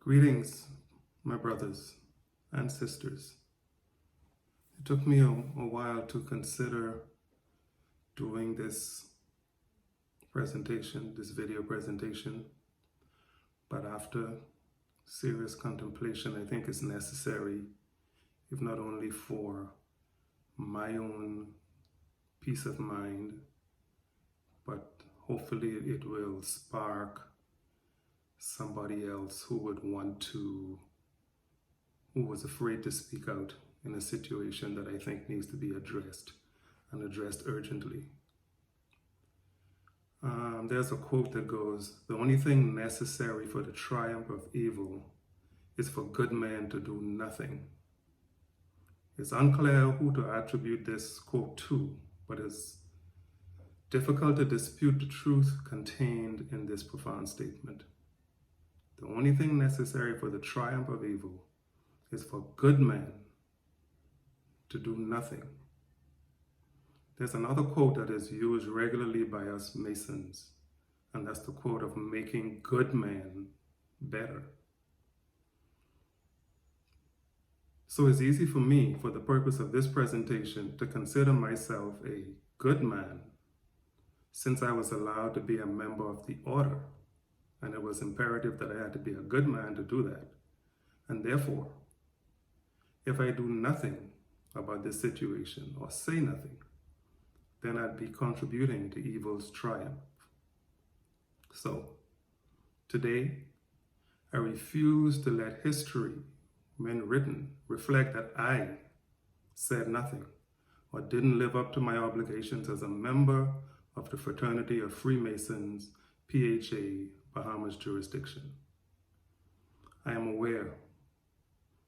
Greetings, my brothers and sisters. It took me a while to consider doing this presentation, this video presentation, but after serious contemplation, I think it's necessary, if not only for my own peace of mind, but hopefully it will spark somebody else who was afraid to speak out in a situation that I think needs to be addressed and addressed urgently. There's a quote that goes, "The only thing necessary for the triumph of evil is for good men to do nothing." It's unclear who to attribute this quote to, but it's difficult to dispute the truth contained in this profound statement. The only thing necessary for the triumph of evil is for good men to do nothing. There's another quote that is used regularly by us Masons, and that's the quote of making good men better. So it's easy for me, for the purpose of this presentation, to consider myself a good man, since I was allowed to be a member of the order. And it was imperative that I had to be a good man to do that. And therefore, if I do nothing about this situation or say nothing, then I'd be contributing to evil's triumph. So, today, I refuse to let history, when written, reflect that I said nothing or didn't live up to my obligations as a member of the Fraternity of Freemasons, Pha, Bahamas jurisdiction. I am aware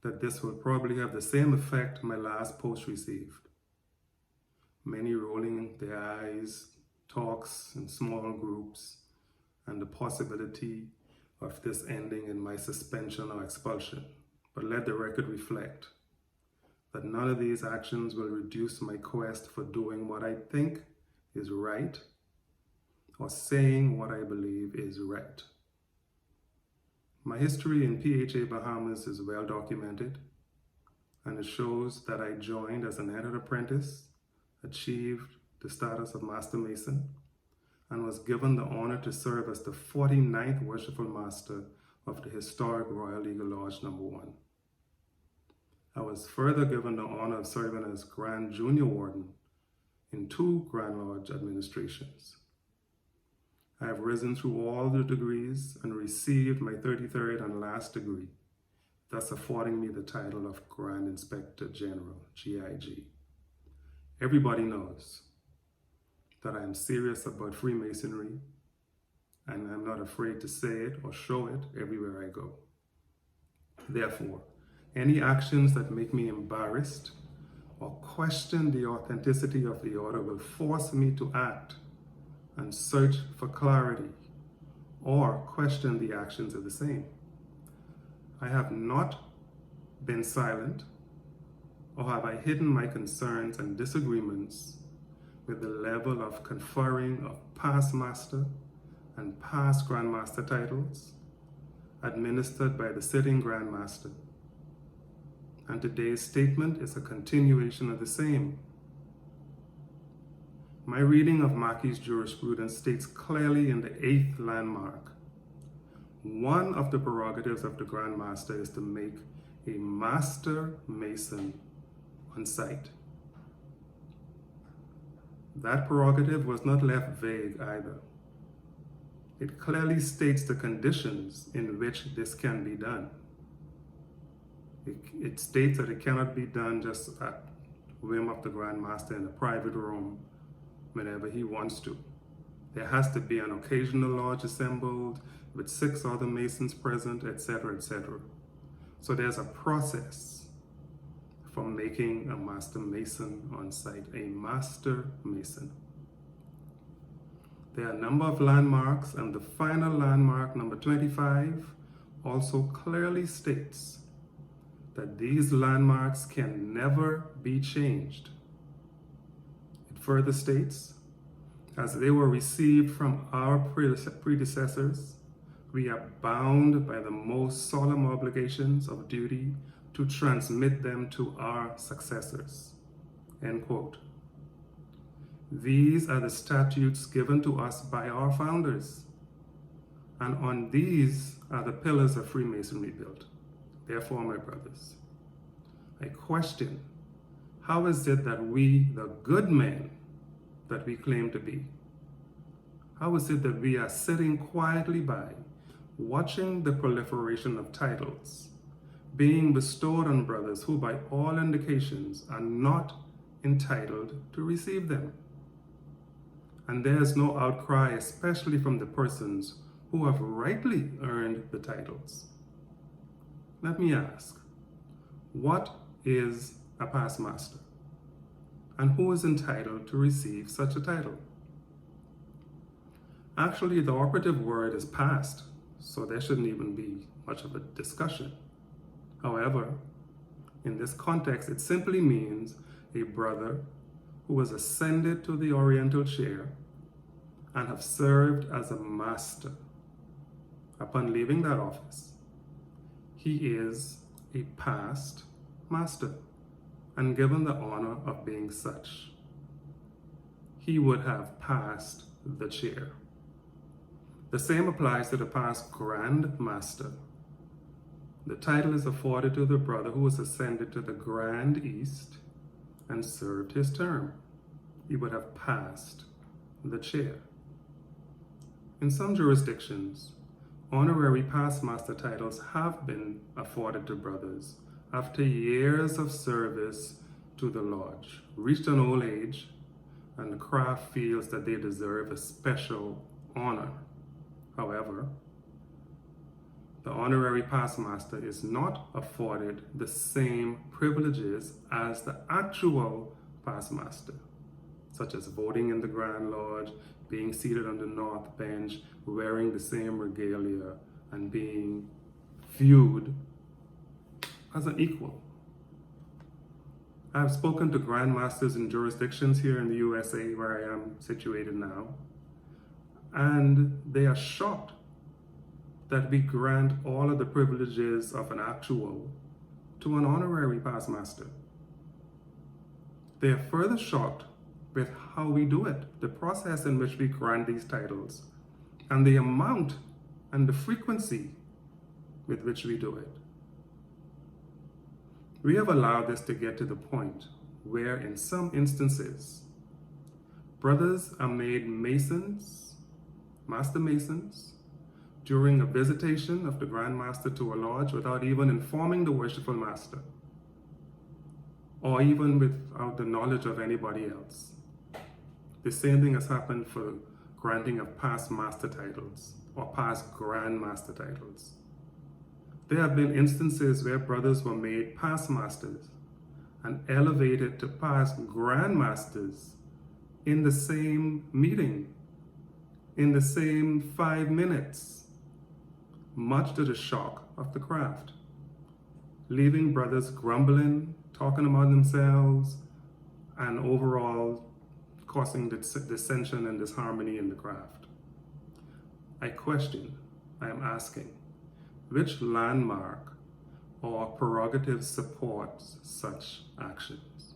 that this will probably have the same effect my last post received. Many rolling their eyes, talks in small groups, and the possibility of this ending in my suspension or expulsion. But let the record reflect that none of these actions will reduce my quest for doing what I think is right or saying what I believe is right. My history in Pha Bahamas is well documented, and it shows that I joined as an entered apprentice, achieved the status of Master Mason, and was given the honor to serve as the 49th Worshipful Master of the historic Royal Eagle Lodge No. 1. I was further given the honor of serving as Grand Junior Warden in 2 Grand Lodge administrations. I have risen through all the degrees and received my 33rd and last degree, thus affording me the title of Grand Inspector General, GIG. Everybody knows that I am serious about Freemasonry, and I'm not afraid to say it or show it everywhere I go. Therefore, any actions that make me embarrassed or question the authenticity of the order will force me to act and search for clarity or question the actions of the same. I have not been silent, or have I hidden my concerns and disagreements with the level of conferring of past master and past grandmaster titles administered by the sitting grandmaster. And today's statement is a continuation of the same. My reading of Mackey's jurisprudence states clearly in the 8th landmark, one of the prerogatives of the Grand Master is to make a Master Mason on site. That prerogative was not left vague either. It clearly states the conditions in which this can be done. It states that it cannot be done just at whim of the Grand Master in a private room whenever he wants to. There has to be an occasional lodge assembled with 6 other Masons present, etc., etc. So there's a process for making a Master Mason on site, a Master Mason. There are a number of landmarks, and the final landmark, number 25, also clearly states that these landmarks can never be changed. It further states, as they were received from our predecessors, we are bound by the most solemn obligations of duty to transmit them to our successors. End quote. These are the statutes given to us by our founders, and on these are the pillars of Freemasonry built. Therefore, my brothers, I question, how is it that we, the good men that we claim to be, how is it that we are sitting quietly by, watching the proliferation of titles being bestowed on brothers who by all indications are not entitled to receive them? And there is no outcry, especially from the persons who have rightly earned the titles. Let me ask, what is a past master? And who is entitled to receive such a title? Actually, the operative word is past, so there shouldn't even be much of a discussion. However, in this context, it simply means a brother who has ascended to the Oriental chair and have served as a master. Upon leaving that office, he is a past master and given the honor of being such. He would have passed the chair. The same applies to the past Grand Master. The title is afforded to the brother who has ascended to the Grand East and served his term. He would have passed the chair. In some jurisdictions, honorary past master titles have been afforded to brothers after years of service to the lodge, reached an old age, and the craft feels that they deserve a special honor. However, the honorary past master is not afforded the same privileges as the actual past master, such as voting in the Grand Lodge, being seated on the North Bench, wearing the same regalia, and being viewed as an equal. I've spoken to Grand Masters in jurisdictions here in the USA where I am situated now, and they are shocked that we grant all of the privileges of an actual to an honorary past master. They are further shocked with how we do it, the process in which we grant these titles, and the amount and the frequency with which we do it. We have allowed this to get to the point where in some instances, brothers are made masons, master masons, during a visitation of the Grand Master to a lodge without even informing the worshipful master, or even without the knowledge of anybody else. The same thing has happened for granting of past master titles or past Grand Master titles. There have been instances where brothers were made past masters and elevated to past Grand Masters in the same meeting, in the same 5 minutes, much to the shock of the craft, leaving brothers grumbling, talking about themselves, and overall causing dissension and disharmony in the craft. I am asking, which landmark or prerogative supports such actions?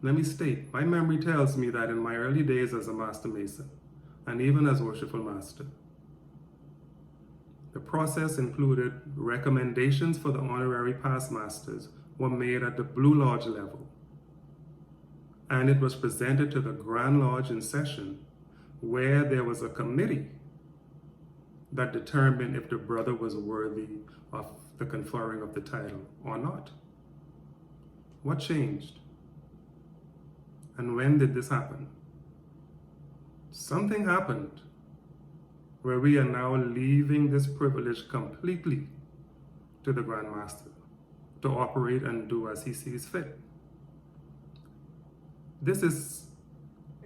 Let me state, my memory tells me that in my early days as a Master Mason, and even as Worshipful Master, the process included recommendations for the honorary past masters were made at the Blue Lodge level, and it was presented to the Grand Lodge in session, where there was a committee that determined if the brother was worthy of the conferring of the title or not. What changed? And when did this happen? Something happened where we are now leaving this privilege completely to the Grand Master to operate and do as he sees fit. This is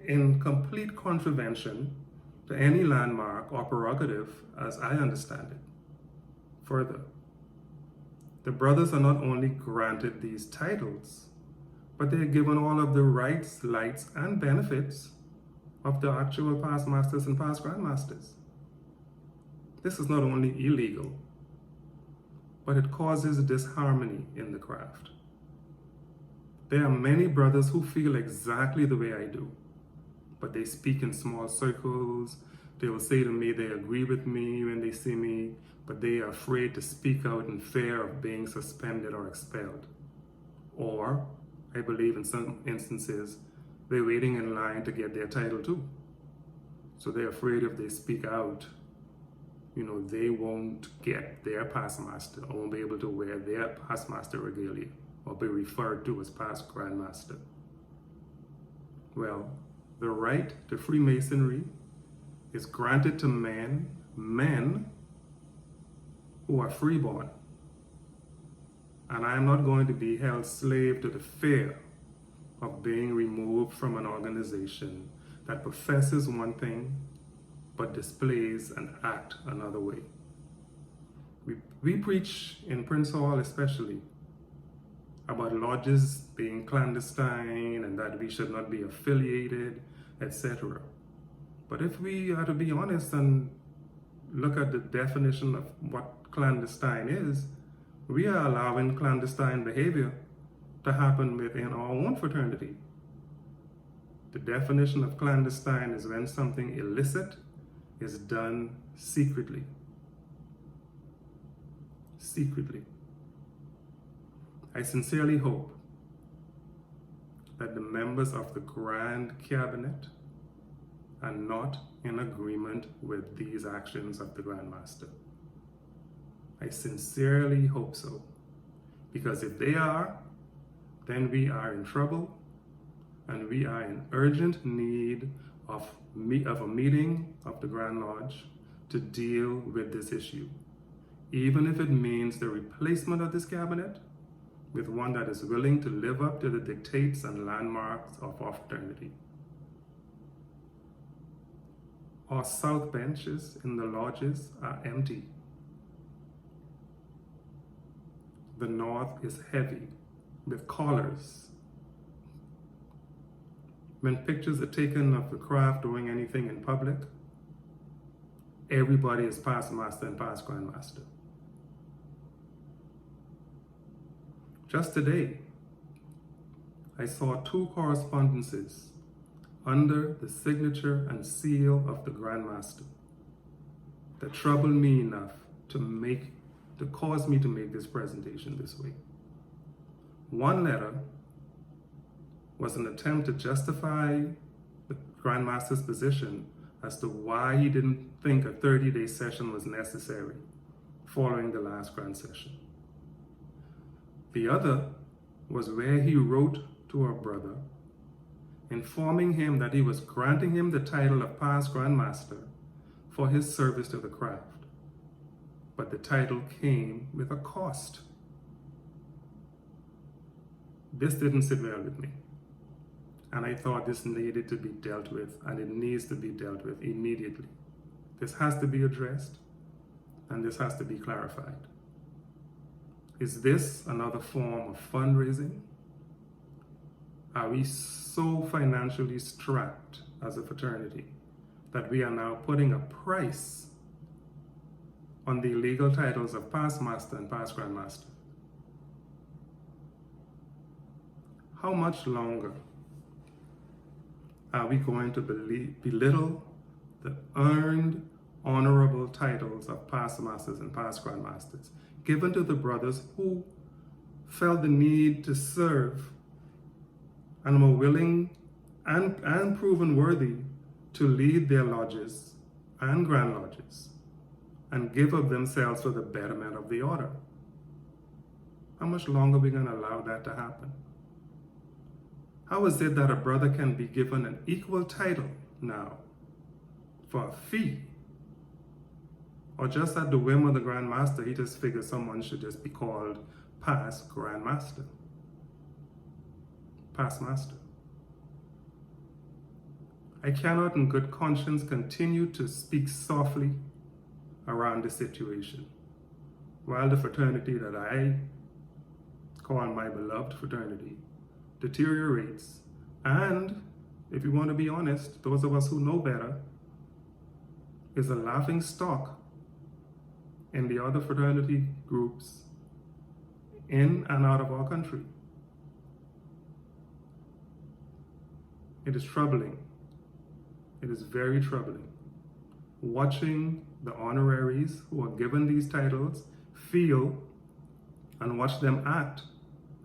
in complete contravention to any landmark or prerogative as I understand it. Further, the brothers are not only granted these titles, but they are given all of the rights, lights, and benefits of the actual past masters and past Grand Masters. This is not only illegal, but it causes disharmony in the craft. There are many brothers who feel exactly the way I do, but they speak in small circles. They will say to me they agree with me when they see me, but they are afraid to speak out in fear of being suspended or expelled. Or, I believe in some instances, they're waiting in line to get their title too. So they're afraid if they speak out, they won't get their past master, or won't be able to wear their past master regalia, or be referred to as past grandmaster. Well, the right to Freemasonry is granted to men who are freeborn. And I am not going to be held slave to the fear of being removed from an organization that professes one thing but displays and act another way. We preach in Prince Hall especially about lodges being clandestine and that we should not be affiliated, etc. But if we are to be honest and look at the definition of what clandestine is, we are allowing clandestine behavior to happen within our own fraternity. The definition of clandestine is when something illicit is done secretly. Secretly. I sincerely hope that the members of the Grand Cabinet are not in agreement with these actions of the Grand Master. I sincerely hope so, because if they are, then we are in trouble and we are in urgent need of a meeting of the Grand Lodge to deal with this issue, even if it means the replacement of this cabinet with one that is willing to live up to the dictates and landmarks of our fraternity. Our south benches in the lodges are empty. The north is heavy with callers. When pictures are taken of the craft doing anything in public, everybody is past master and past grandmaster. Just today, I saw 2 correspondences under the signature and seal of the Grand Master that troubled me enough to cause me to make this presentation this way. One letter was an attempt to justify the Grand Master's position as to why he didn't think a 30-day session was necessary following the last Grand Session. The other was where he wrote to our brother, informing him that he was granting him the title of past Grand Master for his service to the craft. But the title came with a cost. This didn't sit well with me. And I thought this needed to be dealt with, and it needs to be dealt with immediately. This has to be addressed, and this has to be clarified. Is this another form of fundraising? Are we so financially strapped as a fraternity that we are now putting a price on the legal titles of past master and past grandmaster? How much longer are we going to belittle the earned, honorable titles of past masters and past grandmasters given to the brothers who felt the need to serve and were willing and proven worthy to lead their lodges and grand lodges and give of themselves for the betterment of the order? How much longer are we going to allow that to happen? How is it that a brother can be given an equal title now for a fee? Or just at the whim of the Grand Master, he just figures someone should just be called past Grand Master, past master. I cannot in good conscience continue to speak softly around this situation, while the fraternity that I call my beloved fraternity deteriorates, and if you want to be honest, those of us who know better, is a laughing stock in the other fraternity groups in and out of our country. It is troubling. It is very troubling. Watching the honoraries who are given these titles feel and watch them act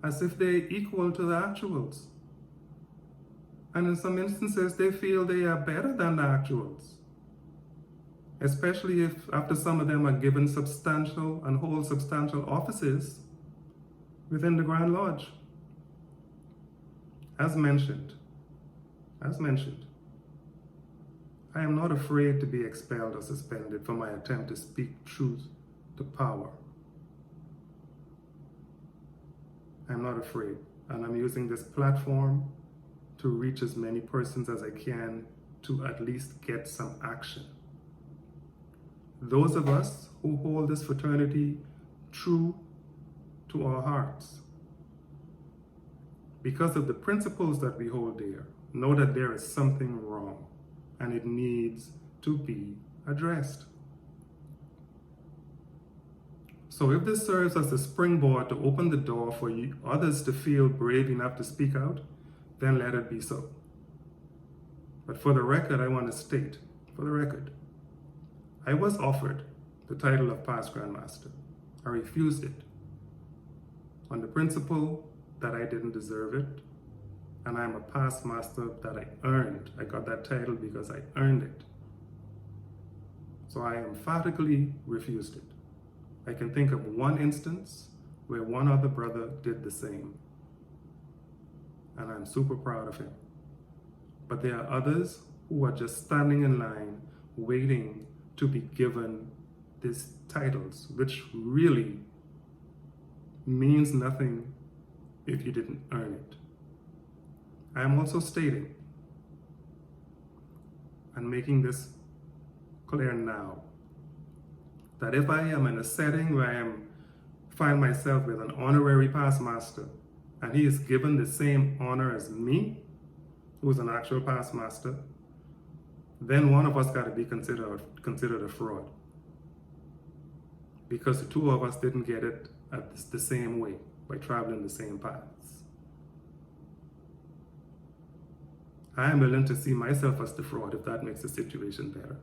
as if they're equal to the actuals. And in some instances, they feel they are better than the actuals. Especially if after some of them are given substantial and hold substantial offices within the Grand Lodge. As mentioned, I am not afraid to be expelled or suspended for my attempt to speak truth to power. I'm not afraid, and I'm using this platform to reach as many persons as I can to at least get some action. Those of us who hold this fraternity true to our hearts, because of the principles that we hold dear, know that there is something wrong and it needs to be addressed. So if this serves as a springboard to open the door for you, others to feel brave enough to speak out, then let it be so. But for the record, I want to state, for the record, I was offered the title of Past Grand Master. I refused it on the principle that I didn't deserve it, and I'm a past master that I earned. I got that title because I earned it. So I emphatically refused it. I can think of one instance where one other brother did the same, and I'm super proud of him. But there are others who are just standing in line waiting to be given these titles, which really means nothing if you didn't earn it. I am also stating and making this clear now that if I am in a setting where I find myself with an honorary past master and he is given the same honor as me, who is an actual past master, then one of us got to be considered a fraud, because the two of us didn't get it the same way by traveling the same paths. I am willing to see myself as the fraud if that makes the situation better.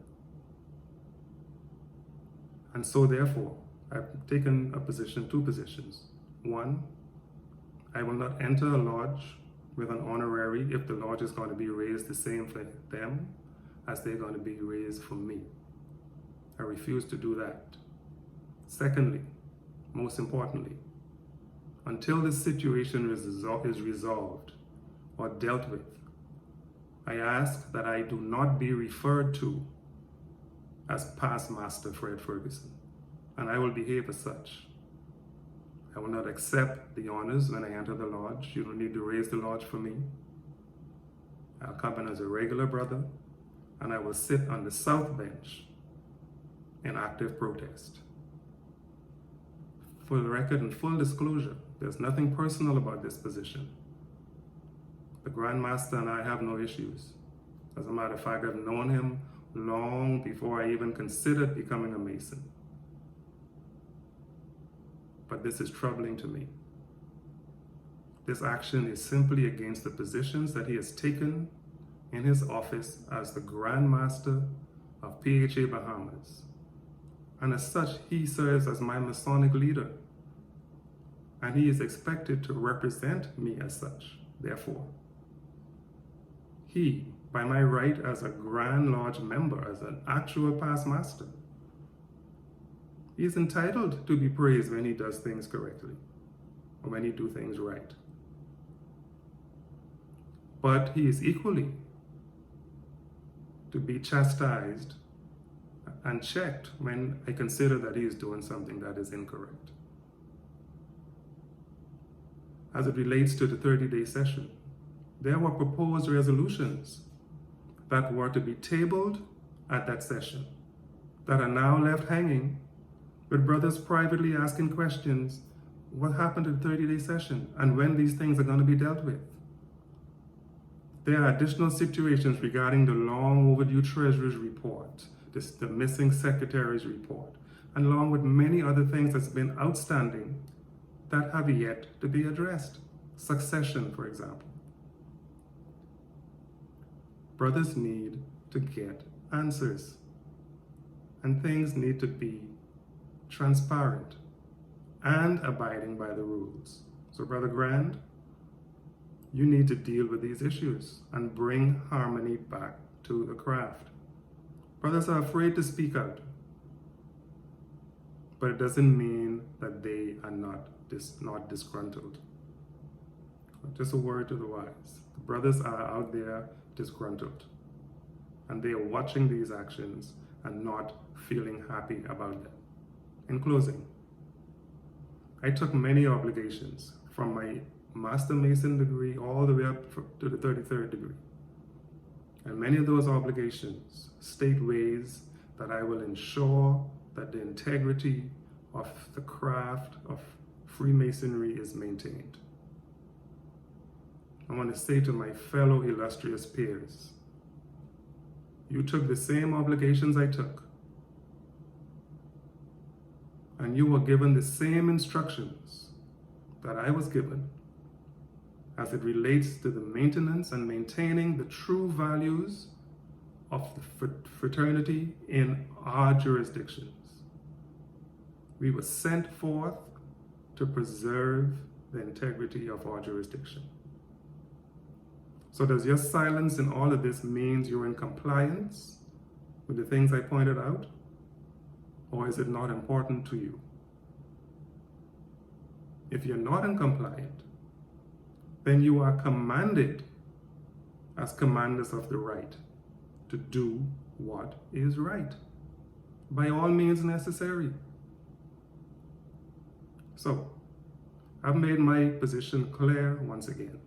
And so therefore, I've taken two positions. One, I will not enter a lodge with an honorary if the lodge is going to be raised the same for them as they're going to be raised for me. I refuse to do that. Secondly, most importantly, until this situation is resolved or dealt with, I ask that I do not be referred to as past master Fred Ferguson, and I will behave as such. I will not accept the honors when I enter the lodge. You don't need to raise the lodge for me. I'll come in as a regular brother, and I will sit on the south bench in active protest. For the record and full disclosure, there's nothing personal about this position. The Grand Master and I have no issues. As a matter of fact, I've known him long before I even considered becoming a Mason. But this is troubling to me. This action is simply against the positions that he has taken in his office as the Grand Master of Pgm'S. And as such, he serves as my Masonic leader. And he is expected to represent me as such. Therefore, he, by my right as a Grand Lodge member, as an actual past master, he is entitled to be praised when he does things correctly, or when he do things right. But he is equally to be chastised and checked when I consider that he is doing something that is incorrect. As it relates to the 30-day session, there were proposed resolutions that were to be tabled at that session that are now left hanging, with brothers privately asking questions, what happened to the 30-day session and when these things are going to be dealt with. There are additional situations regarding the long overdue Treasurer's report, the missing Secretary's report, and along with many other things that's been outstanding that have yet to be addressed. Succession, for example. Brothers need to get answers, and things need to be transparent and abiding by the rules. So, Brother Grand, you need to deal with these issues and bring harmony back to the craft. Brothers are afraid to speak out, but it doesn't mean that they are not disgruntled. Just a word to the wise. The brothers are out there disgruntled, and they are watching these actions and not feeling happy about them. In closing, I took many obligations from my Master Mason degree all the way up to the 33rd degree. And many of those obligations state ways that I will ensure that the integrity of the craft of Freemasonry is maintained. I want to say to my fellow illustrious peers, you took the same obligations I took, and you were given the same instructions that I was given as it relates to the maintenance and maintaining the true values of the fraternity in our jurisdictions. We were sent forth to preserve the integrity of our jurisdiction. So does your silence in all of this means you're in compliance with the things I pointed out? Or is it not important to you? If you're not in compliance, then you are commanded as commanders of the right to do what is right, by all means necessary. So, I've made my position clear once again,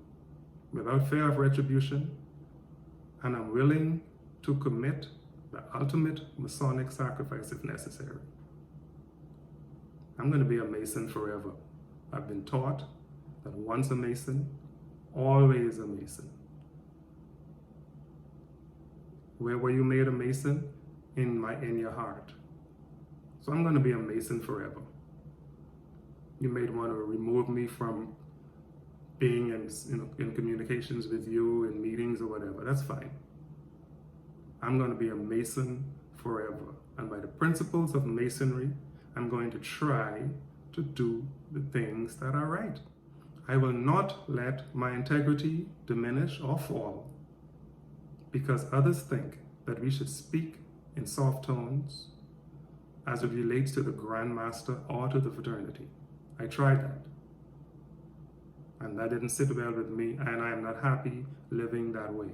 without fear of retribution, and I'm willing to commit the ultimate Masonic sacrifice if necessary. I'm going to be a Mason forever. I've been taught that once a Mason, always a Mason. Where were you made a Mason? In your heart. So I'm going to be a Mason forever. You may want to remove me from being in communications with you, in meetings or whatever. That's fine. I'm going to be a Mason forever. And by the principles of Masonry, I'm going to try to do the things that are right. I will not let my integrity diminish or fall because others think that we should speak in soft tones as it relates to the Grand Master or to the fraternity. I tried that, and that didn't sit well with me, and I am not happy living that way.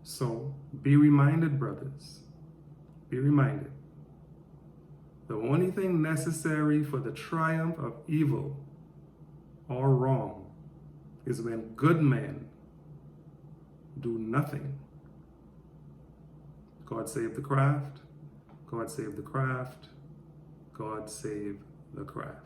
So be reminded, brothers, be reminded. The only thing necessary for the triumph of evil or wrong is when good men do nothing. God save the craft, God save the craft, God save the craft.